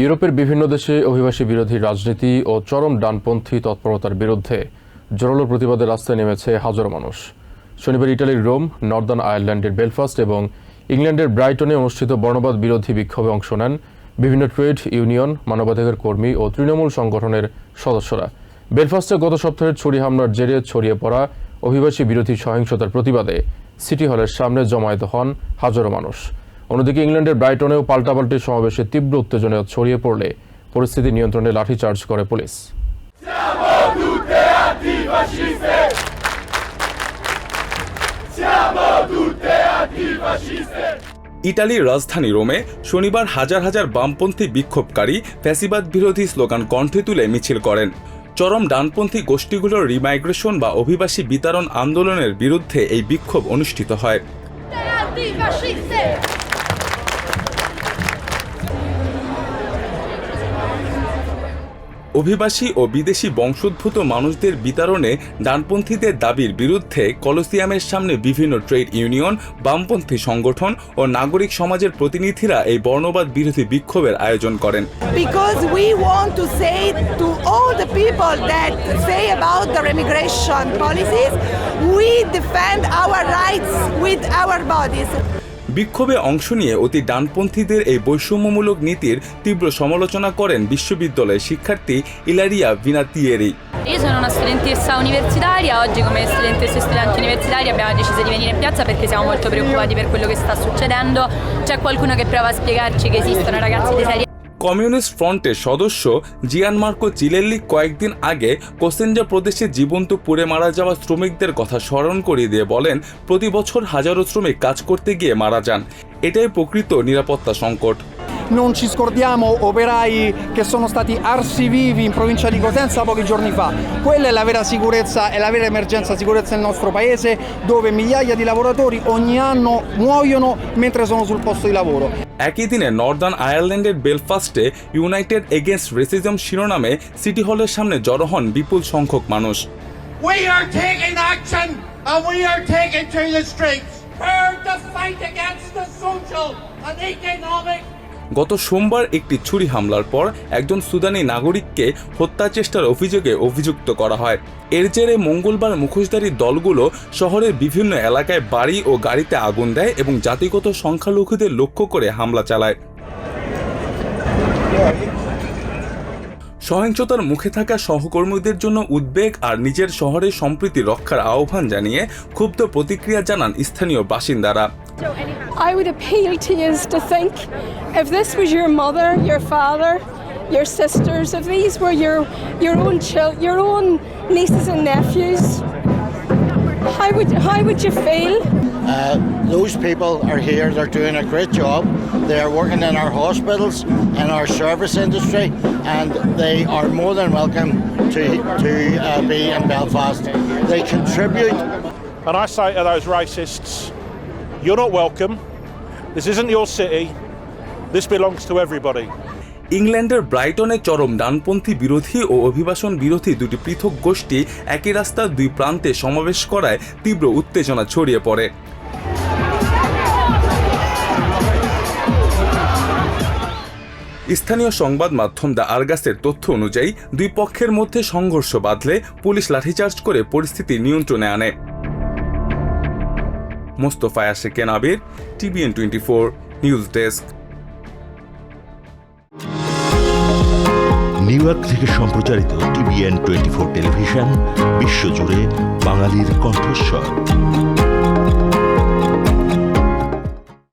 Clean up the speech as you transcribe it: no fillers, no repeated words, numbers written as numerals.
ইউরোপের বিভিন্ন দেশে অভিবাসী বিরোধী রাজনীতি ও চরম ডানপন্থী তৎপরতার বিরুদ্ধে জোরালো প্রতিবাদে রাস্তায় নেমেছে হাজারো মানুষ। শনিবার ইটালির রোম, নর্দার্ন আয়ারল্যান্ডের বেলফাস্ট এবং ইংল্যান্ডের ব্রাইটনে অনুষ্ঠিত বর্ণবাদ বিরোধী বিক্ষোভে অংশ নেন বিভিন্ন ট্রেড ইউনিয়ন, মানবাধিকার কর্মী ও তৃণমূল সংগঠনের সদস্যরা। বেলফাস্টে গত সপ্তাহের ছুরি হামলার জেরে ছড়িয়ে পড়া অভিবাসী বিরোধী সহিংসতার প্রতিবাদে সিটি হলের সামনে জমায়েত হন হাজারো মানুষ। অন্যদিকে ইংল্যান্ডের ব্রাইটনেও পাল্টাপাল্টি সমাবেশে তীব্র উত্তেজনা ছড়িয়ে পড়লে পরিস্থিতি নিয়ন্ত্রণে লাঠিচার্জ করে পুলিশ। ইটালির রাজধানী রোমে শনিবার হাজার হাজার বামপন্থী বিক্ষোভকারী ফ্যাসিবাদ বিরোধী স্লোগান কণ্ঠে তুলে মিছিল করেন। চরম ডানপন্থী গোষ্ঠীগুলোর রিমাইগ্রেশন বা অভিবাসী বিতাড়ন আন্দোলনের বিরুদ্ধে এই বিক্ষোভ অনুষ্ঠিত হয়। অভিবাসী ও বিদেশি বংশোদ্ভূত মানুষদের বিতাড়নে ডানপন্থীদের দাবির বিরুদ্ধে কলোসিয়ামের সামনে বিভিন্ন ট্রেড ইউনিয়ন, বামপন্থী সংগঠন ও নাগরিক সমাজের প্রতিনিধিরা এই বর্ণবাদ বিরোধী বিক্ষোভের আয়োজন করেন। Because we want to say to all the people that say about the immigration policies, we defend our rights with our bodies. বিক্ষোভে অংশ নিয়ে অতি ডানপন্থীদের এই বৈষম্যমূলক নীতির তীব্র সমালোচনা করেন বিশ্ববিদ্যালয়ের শিক্ষার্থী ইলারিয়া ভিনাতিয়েরি। Io sono una studentessa universitaria, oggi come studentesse e studenti universitari abbiamo deciso di venire in piazza perché siamo molto preoccupati per quello che sta succedendo. C'è qualcuno che prova a spiegarci che esistono ragazzi di serie. Communist ফ্রন্টের সদস্য জিয়ানমার্কো চিলেল্লি কয়েকদিন আগে কোসেঞ্জা প্রদেশে জীবন্ত পুড়ে মারা যাওয়া শ্রমিকদের কথা স্মরণ করিয়ে দিয়ে বলেন, প্রতি বছর হাজারো শ্রমিক কাজ করতে গিয়ে মারা যান। এটাই প্রকৃত নিরাপত্তা সংকট। Non ci scordiamo operai che sono stati arsi vivi in provincia di Cosenza pochi giorni fa. Quella è la vera sicurezza e la vera emergenza sicurezza nel nostro paese, dove migliaia di lavoratori ogni anno muoiono mentre sono sul posto di lavoro. একই দিনে Northern আয়ারল্যান্ডের বেলফাস্টে United against racism শিরোনামে city হলের সামনে জড়ো হন বিপুল সংখ্যক মানুষ। We are taking action and we are taking to the streets for the fight against the social and economic. গত সোমবার একটি ছুরি হামলার পর একজন সুদানি নাগরিককে হত্যা চেষ্টার অভিযোগে অভিযুক্ত করা হয়। এর জেরে মঙ্গলবার মুখোশধারী দলগুলো শহরের বিভিন্ন এলাকায় বাড়ি ও গাড়িতে আগুন দেয় এবং জাতিগত সংখ্যালঘুদের লক্ষ্য করে হামলা চালায়। সহিংসতার মুখে থাকা সহকর্মীদের জন্য উদ্বেগ আর নিজের শহরের সম্প্রীতি রক্ষার আহ্বান জানিয়ে ক্ষুব্ধ প্রতিক্রিয়া জানান স্থানীয় বাসিন্দারা। I would appeal to you to think, if this was your mother, your father, your sisters, if these were your own nieces and nephews, how would you feel? Those people are here, they're doing a great job. They are working in our hospitals, in our service industry, and they are more than welcome to be in Belfast. They contribute. And I say to those racists, you're not welcome. This isn't your city. This belongs to everybody. ইংল্যান্ডের ব্রাইটনে চরম ডানপন্থী বিরোধী ও অভিবাসন বিরোধী দুটি পৃথক গোষ্ঠী একই রাস্তার দুই প্রান্তে সমাবেশ করায় তীব্র উত্তেজনা ছড়িয়ে পড়ে। স্থানীয় সংবাদ মাধ্যম দ্য আর্গাসের তথ্য অনুযায়ী দুই পক্ষের মধ্যে সংঘর্ষ বাধলে পুলিশ লাঠিচার্জ করে পরিস্থিতি নিয়ন্ত্রণে আনে। মোস্তফা আশিকেন আবির, TBN 24 news desk. New York থেকে সম্প্রচারিত TBN 24 টেলিভিশন বিশ্বজুড়ে বাঙালির কণ্ঠস্বর।